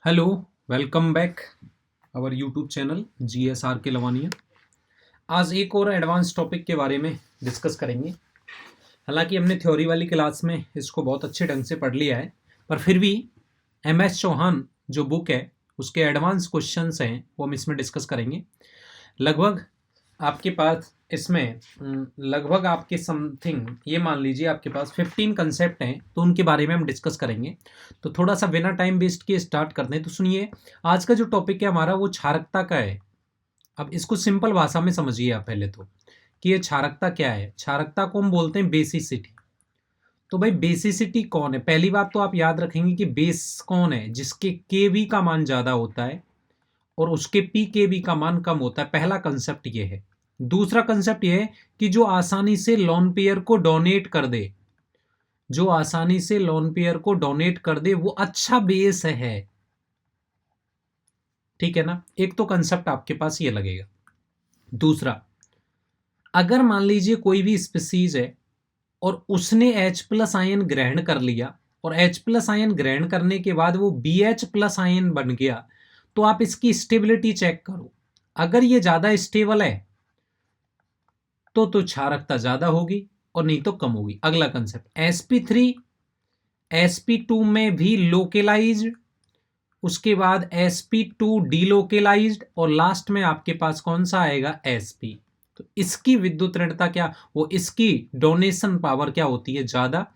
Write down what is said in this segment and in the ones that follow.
Hello, welcome back our YouTube channel GSR के लवानिया। आज एक और एडवांस टॉपिक के बारे में डिस्कस करेंगे। हालांकि हमने थ्योरी वाली क्लास में इसको बहुत अच्छे ढंग से पढ़ लिया है, पर फिर भी MS चौहान जो बुक है उसके एडवांस क्वेश्चंस हैं वो हम इसमें डिस्कस करेंगे। लगभग आपके पास इसमें लगभग आपके समथिंग ये मान लीजिए आपके पास 15 कंसेप्ट हैं, तो उनके बारे में हम डिस्कस करेंगे। तो थोड़ा सा बिना टाइम वेस्ट किए स्टार्ट करते हैं। तो सुनिए, आज का जो टॉपिक है हमारा वो क्षारकता का है। अब इसको सिंपल भाषा में समझिए आप पहले तो कि ये क्षारकता क्या है। क्षारकता को हम बोलते हैं बेसिसिटी। तो भाई बेसिसिटी कौन है? पहली बात तो आप याद रखेंगे कि बेस कौन है, जिसके केवी का मान ज्यादा होता है और उसके पीकेवी का मान कम होता है। पहला कंसेप्ट ये है। दूसरा कंसेप्ट ये है कि जो आसानी से लोन पेयर को डोनेट कर दे, जो आसानी से लोन पेयर को डोनेट कर दे वो अच्छा बेस है। ठीक है ना? एक तो कंसेप्ट आपके पास ये लगेगा। दूसरा, अगर मान लीजिए कोई भी स्पीसीज है और उसने H+ आयन ग्रहण कर लिया और H+ आयन ग्रहण करने के बाद वो BH+ आयन बन गया, तो आप इसकी स्टेबिलिटी चेक करो। अगर ये ज्यादा स्टेबल है तो क्षारकता ज्यादा होगी और नहीं तो कम होगी। अगला कंसेप्ट sp3 sp2 में भी लोकेलाइज्ड, उसके बाद sp2 डीलोकेलाइज्ड और लास्ट में आपके पास कौन सा आएगा? sp। तो इसकी विद्युत ऋणता क्या, वो इसकी डोनेशन पावर क्या होती है? ज्यादा।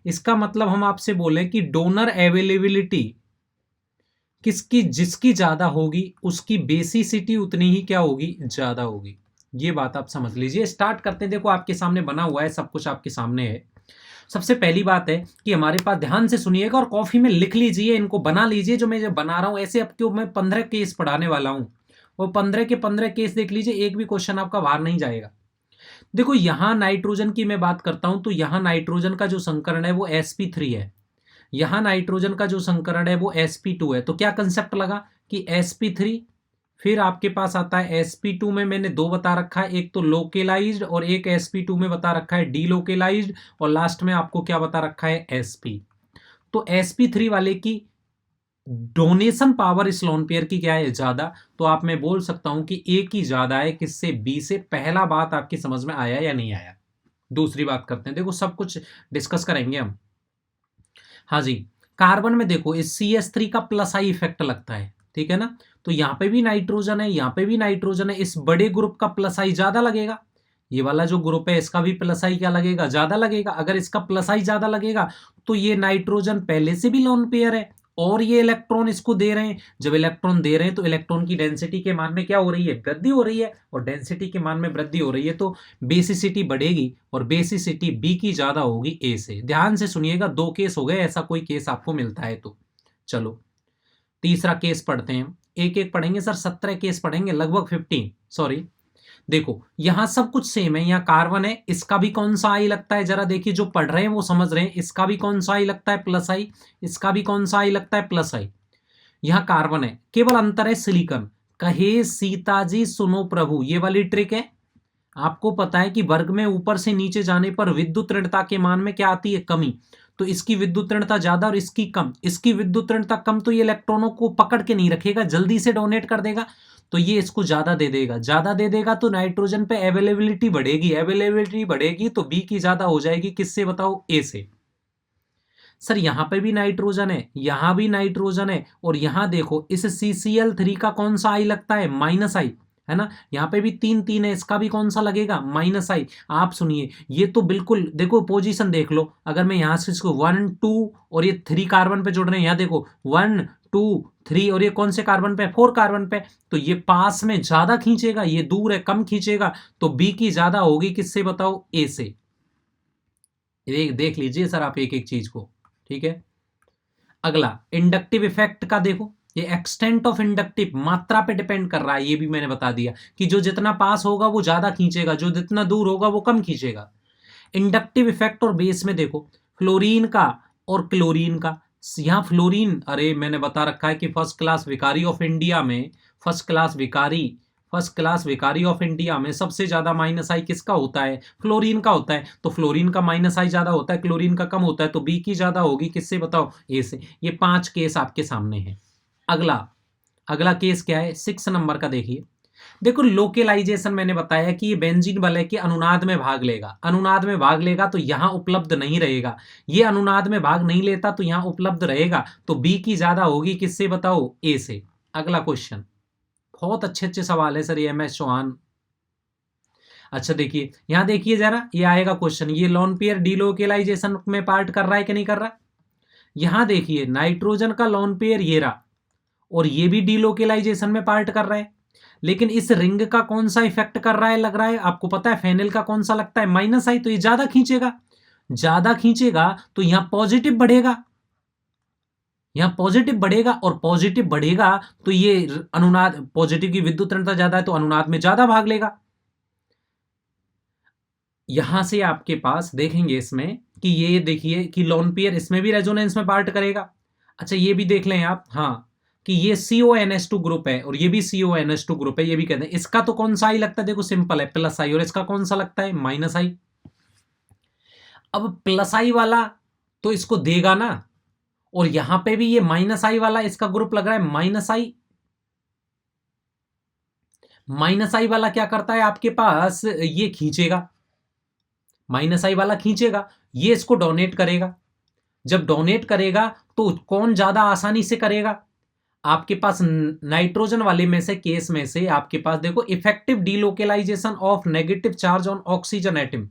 इसका मतलब हम आपसे बोले कि डोनर अवेलेबिलिटी किसकी, जिसकी ज्यादा होगी उसकी बेसिसिटी उतनी ही क्या होगी? ज्यादा होगी। ये बात आप समझ लीजिए। स्टार्ट करते हैं। देखो आपके सामने बना हुआ है, सब कुछ आपके सामने है। सबसे पहली बात है कि हमारे पास, ध्यान से सुनिएगा और कॉफी में लिख लीजिए, इनको बना लीजिए जो मैं बना रहा हूं। ऐसे अब क्यों मैं 15 केस पढ़ाने वाला हूं और 15 के 15 केस देख लीजिए, एक भी क्वेश्चन आपका बाहर नहीं जाएगा। देखो यहां नाइट्रोजन की मैं बात करता हूं तो यहां नाइट्रोजन का जो संकरण है वो sp3 है। यहां नाइट्रोजन का जो संकरण है वो sp2 है। तो क्या कंसेप्ट लगा कि sp3, फिर आपके पास आता है sp2 में मैंने दो बता रखा है, एक तो लोकेलाइज्ड और एक sp2 में बता रखा है डीलोकेलाइज्ड और लास्ट में आपको क्या बता रखा है? sp। तो sp3 वाले की डोनेशन पावर इस लोन पेयर की क्या है? ज्यादा। तो आप मैं बोल सकता हूं कि ए की ज्यादा है किससे? बी से। पहला बात आपकी समझ में आया या नहीं आया? दूसरी बात करते हैं। देखो सब कुछ डिस्कस करेंगे हम। हाँ जी, कार्बन में देखो इस CH3 का प्लस आई इफेक्ट लगता है, ठीक है ना? तो यहाँ पे भी नाइट्रोजन है, यहाँ पे भी नाइट्रोजन है। इस बड़े ग्रुप का प्लस आई ज्यादा लगेगा। ये वाला जो ग्रुप है इसका भी प्लस आई क्या लगेगा? ज्यादा लगेगा। अगर इसका प्लस आई ज्यादा लगेगा तो ये नाइट्रोजन पहले से भी लोन पेयर है और ये इलेक्ट्रॉन इसको दे रहे हैं। जब इलेक्ट्रॉन दे रहे हैं तो इलेक्ट्रॉन की डेंसिटी के मान में क्या हो रही है? वृद्धि हो रही है। और डेंसिटी के मान में वृद्धि हो रही है तो बेसिसिटी बढ़ेगी और बेसिसिटी बी की ज्यादा होगी ए से। ध्यान से सुनिएगा, दो केस हो गए, ऐसा कोई केस आपको मिलता है तो। चलो तीसरा केस पढ़ते हैं। एक एक पढ़ेंगे सर, 17 केस पढ़ेंगे, लगभग 15, सॉरी। देखो यहां सब कुछ सेम है। यहाँ कार्बन है, इसका भी कौन सा आई लगता है? जरा देखिए, जो पढ़ रहे हैं वो समझ रहे हैं। इसका भी कौन सा आई लगता है? प्लस आई। इसका भी कौन सा आई लगता है? प्लस आई। यहाँ कार्बन है, केवल अंतर है सिलिकॉन। कहे सीता जी सुनो प्रभु, ये वाली ट्रिक है। आपको पता है कि वर्ग में ऊपर से नीचे जाने पर विद्युत ऋणता के मान में क्या आती है? कमी। तो इसकी विद्युत ऋणता ज्यादा और इसकी कम। इसकी विद्युत ऋणता कम तो ये इलेक्ट्रॉनों को पकड़ के नहीं रखेगा, जल्दी से डोनेट कर देगा, तो ये इसको ज्यादा दे देगा। ज्यादा दे देगा तो नाइट्रोजन पे अवेलेबिलिटी बढ़ेगी, अवेलेबिलिटी बढ़ेगी तो बी की ज्यादा हो जाएगी। किससे बताओ? ए से। सर यहां पे भी नाइट्रोजन है, यहां भी नाइट्रोजन है और यहां देखो इस CCl3 का कौन सा आई लगता है? माइनस आई, है ना? यहाँ पे भी 3 3 है, इसका भी कौन सा लगेगा? माइनस आई। आप सुनिए, ये तो बिल्कुल देखो पोजीशन देख लो। अगर मैं यहां से इसको 1 2 और ये 3 कार्बन पे जोड़ रहे हैं, यहाँ देखो 1 2 3 और ये कौन से कार्बन पे? 4 कार्बन पे। तो ये पास में ज्यादा खींचेगा, ये दूर है कम खींचेगा, तो बी की ज्यादा होगी। किससे बताओ? ए से। देख लीजिए सर आप एक एक चीज को, ठीक है। अगला इंडक्टिव इफेक्ट का देखो, ये एक्सटेंट ऑफ इंडक्टिव मात्रा पे डिपेंड कर रहा है। ये भी मैंने बता दिया कि जो जितना पास होगा वो ज्यादा खींचेगा, जो जितना दूर होगा वो कम खींचेगा। इंडक्टिव इफेक्ट और बेस में देखो फ्लोरीन का और क्लोरीन का। यहां फ्लोरीन, अरे मैंने बता रखा है कि फर्स्ट क्लास विकारी ऑफ इंडिया में, फर्स्ट क्लास विकारी ऑफ इंडिया में सबसे ज्यादा माइनस आई किसका होता है? फ्लोरीन का होता है। तो फ्लोरीन का माइनस आई ज्यादा होता है, क्लोरीन का कम होता है, तो बी की ज्यादा होगी। किससे बताओ? ए से। ये 5 केस आपके सामने हैं। अगला अगला केस क्या है, 6 नंबर का देखिए। देखो लोकेलाइजेशन मैंने बताया कि ये बेंजीन वलय के अनुनाद में भाग लेगा, अनुनाद में भाग लेगा तो यहां उपलब्ध नहीं रहेगा, ये अनुनाद में भाग नहीं लेता तो यहां उपलब्ध रहेगा, तो बी की ज्यादा होगी किससे बताओ, ए से। अगला क्वेश्चन, बहुत अच्छे अच्छे सवाल है सर ये MS चौहान। अच्छा देखिए यहां देखिए जरा, ये आएगा क्वेश्चन, ये लॉन पेयर डीलोकेलाइजेशन में पार्ट कर रहा है कि नहीं कर रहा। यहां देखिए नाइट्रोजन का लॉन पेयर ये रहा, और ये भी डीलोकेलाइजेशन में पार्ट कर रहा है, लेकिन इस रिंग का कौन सा इफेक्ट कर रहा है, लग रहा है आपको पता है फेनिल का कौन सा लगता है, माइनस आई, तो ये ज्यादा खींचेगा, ज्यादा खींचेगा तो यहां पॉजिटिव बढ़ेगा, यहां पॉजिटिव बढ़ेगा, और पॉजिटिव बढ़ेगा तो ये अनुनाद, पॉजिटिव की विद्युत ऋणता ज्यादा है तो अनुनाद में ज्यादा भाग लेगा। यहां से आपके पास देखेंगे इसमें कि ये देखिए कि लोन पेयर इसमें भी रेजोनेंस में पार्ट करेगा। अच्छा ये भी देख लें आप, हाँ, कि ये CONH2 ग्रुप है और ये भी CONH2 ग्रुप है, ये भी कहते हैं। इसका तो कौन सा आई लगता है, देखो सिंपल है, प्लस आई, और इसका कौन सा लगता है, माइनस आई। अब प्लस आई वाला तो इसको देगा ना, और यहां पे भी ये माइनस आई वाला इसका ग्रुप लग रहा है, माइनस आई। माइनस आई वाला क्या करता है आपके पास, ये खींचेगा, माइनस आई वाला खींचेगा, ये इसको डोनेट करेगा। जब डोनेट करेगा तो कौन ज्यादा आसानी से करेगा, आपके पास नाइट्रोजन वाले में से, केस में से आपके पास देखो effective delocalisation of negative charge on oxygen atom.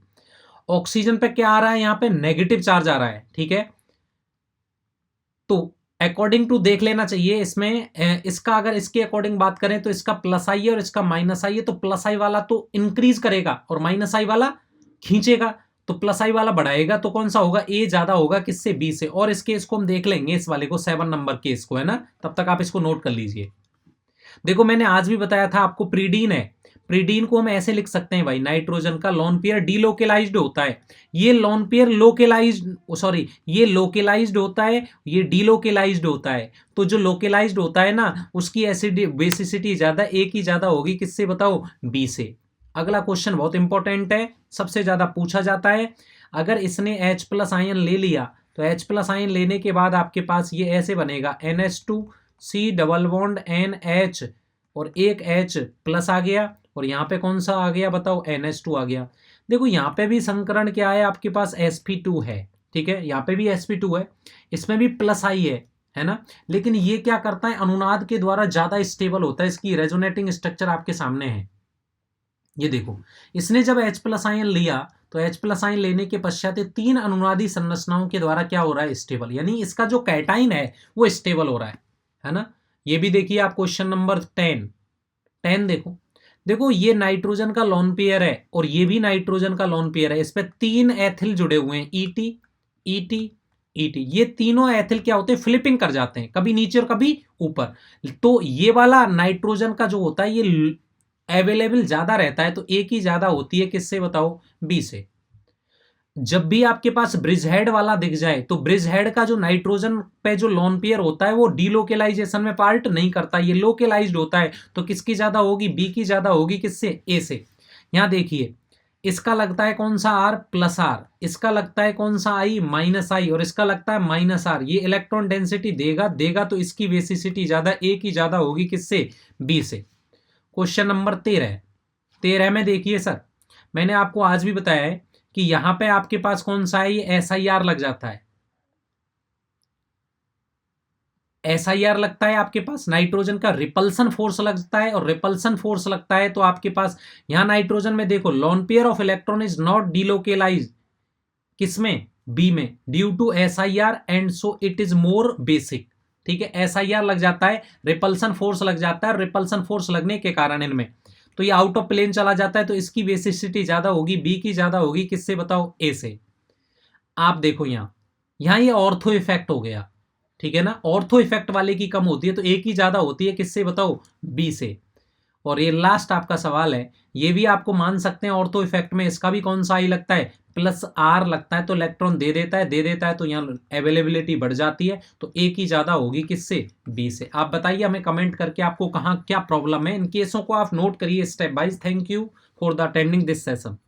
Oxygen पे क्या आ रहा है, यहां पे नेगेटिव चार्ज आ रहा है, ठीक है। तो अकॉर्डिंग टू देख लेना चाहिए इसमें, इसका अगर इसके अकॉर्डिंग बात करें तो इसका प्लस आई है और इसका माइनस आई है, तो प्लस आई वाला तो इंक्रीज करेगा और माइनस आई वाला खींचेगा, तो प्लस आई वाला बढ़ाएगा तो कौन सा होगा, ए ज्यादा होगा किससे, बी से। और इस केस को हम देख लेंगे, इस वाले को 7 नंबर केस को, है ना, तब तक आप इसको नोट कर लीजिए। देखो मैंने आज भी बताया था आपको, प्रीडीन है, प्रीडीन को हम ऐसे लिख सकते हैं भाई, नाइट्रोजन का लोन पेयर डीलोकेलाइज्ड होता है, ये लोन पेयर लोकेलाइज्ड, सॉरी ये लोकेलाइज्ड होता है, ये डीलोकेलाइज्ड होता है। तो जो लोकेलाइज्ड होता है ना उसकी एसिड बेसिसिटी ज्यादा, ए की ज्यादा होगी किससे बताओ, बी से। अगला क्वेश्चन बहुत इंपॉर्टेंट है, सबसे ज्यादा पूछा जाता है। अगर इसने H प्लस आयन ले लिया तो H प्लस आयन लेने के बाद आपके पास ये ऐसे बनेगा, NH2C डबल बॉन्ड NH, और एक H प्लस आ गया, और यहाँ पे कौन सा आ गया बताओ, NH2 आ गया। देखो यहाँ पे भी संकरण क्या है आपके पास, sp2 है, ठीक है, यहाँ पे भी sp2 है, इसमें भी प्लस आई है ना। लेकिन ये क्या करता है, अनुनाद के द्वारा ज्यादा स्टेबल होता है, इसकी रेजोनेटिंग स्ट्रक्चर आपके सामने है। ये देखो इसने जब H प्लस आयन लिया तो H प्लस आयन लेने के पश्चात 3 अनुनादी संरचनाओं के द्वारा क्या हो रहा है, स्टेबल, यानी इसका जो कैटाइन है वो स्टेबल हो रहा है ना। ये भी देखिए आप क्वेश्चन नंबर 10 देखो, देखो ये नाइट्रोजन का लोन पेयर है और ये भी नाइट्रोजन का लोन पेयर है, इस पे 3 एथिल जुड़े हुए हैं, ET ET ET, ये तीनों एथिल क्या होते हैं, फ्लिपिंग कर जाते हैं, कभी नीचे और कभी ऊपर। तो ये वाला नाइट्रोजन का जो होता है ये अवेलेबल ज्यादा रहता है, तो ए की ज्यादा होती है किससे बताओ, बी से। जब भी आपके पास ब्रिज हेड वाला दिख जाए तो ब्रिज हेड का जो नाइट्रोजन पे जो लोन पेयर होता है वो डीलोकेलाइजेशन में पार्ट नहीं करता, ये लोकेलाइज्ड होता है, तो किसकी ज्यादा होगी, बी की ज्यादा होगी किससे, ए से। यहां देखिए इसका लगता है कौन सा, आर प्लस आर, इसका लगता है कौन सा, आई माइनस आई, और इसका लगता है माइनस आर। ये इलेक्ट्रॉन डेंसिटी देगा देगा तो इसकी बेसिसिटी ज्यादा, ए की ज्यादा होगी किससे, बी से। क्वेश्चन नंबर 13 में देखिए सर, मैंने आपको आज भी बताया है कि यहां पे आपके पास कौन सा है, ये SIR लग जाता है, SIR लगता है आपके पास, नाइट्रोजन का रिपल्सन फोर्स लगता है, और रिपल्सन फोर्स लगता है तो आपके पास यहां नाइट्रोजन में देखो lone pair of electron is not delocalize, किसमें, बी में, due to SIR and so it is more basic, ठीक है। SIR लग जाता है, रिपल्सन फोर्स लग जाता है, रिपल्सन फोर्स लगने के कारण इनमें तो ये आउट ऑफ प्लेन चला जाता है, तो इसकी बेसिसिटी ज्यादा होगी, बी की ज्यादा होगी किससे बताओ, ए से। आप देखो यहां ये ऑर्थो इफेक्ट हो गया, ठीक है ना, ऑर्थो इफेक्ट वाले की कम होती है तो ए की ज्यादा होती है किससे बताओ, बी से। और ये लास्ट आपका सवाल है, ये भी आपको मान सकते हैं ऑर्थो इफेक्ट में, इसका भी कौन सा आई लगता है, प्लस आर लगता है, तो इलेक्ट्रॉन दे देता है तो यहाँ अवेलेबिलिटी बढ़ जाती है, तो ए की ज्यादा होगी किससे, बी से। आप बताइए हमें कमेंट करके आपको कहाँ क्या प्रॉब्लम है, इन केसों को आप नोट करिए stepwise. Thank you for the attending this session.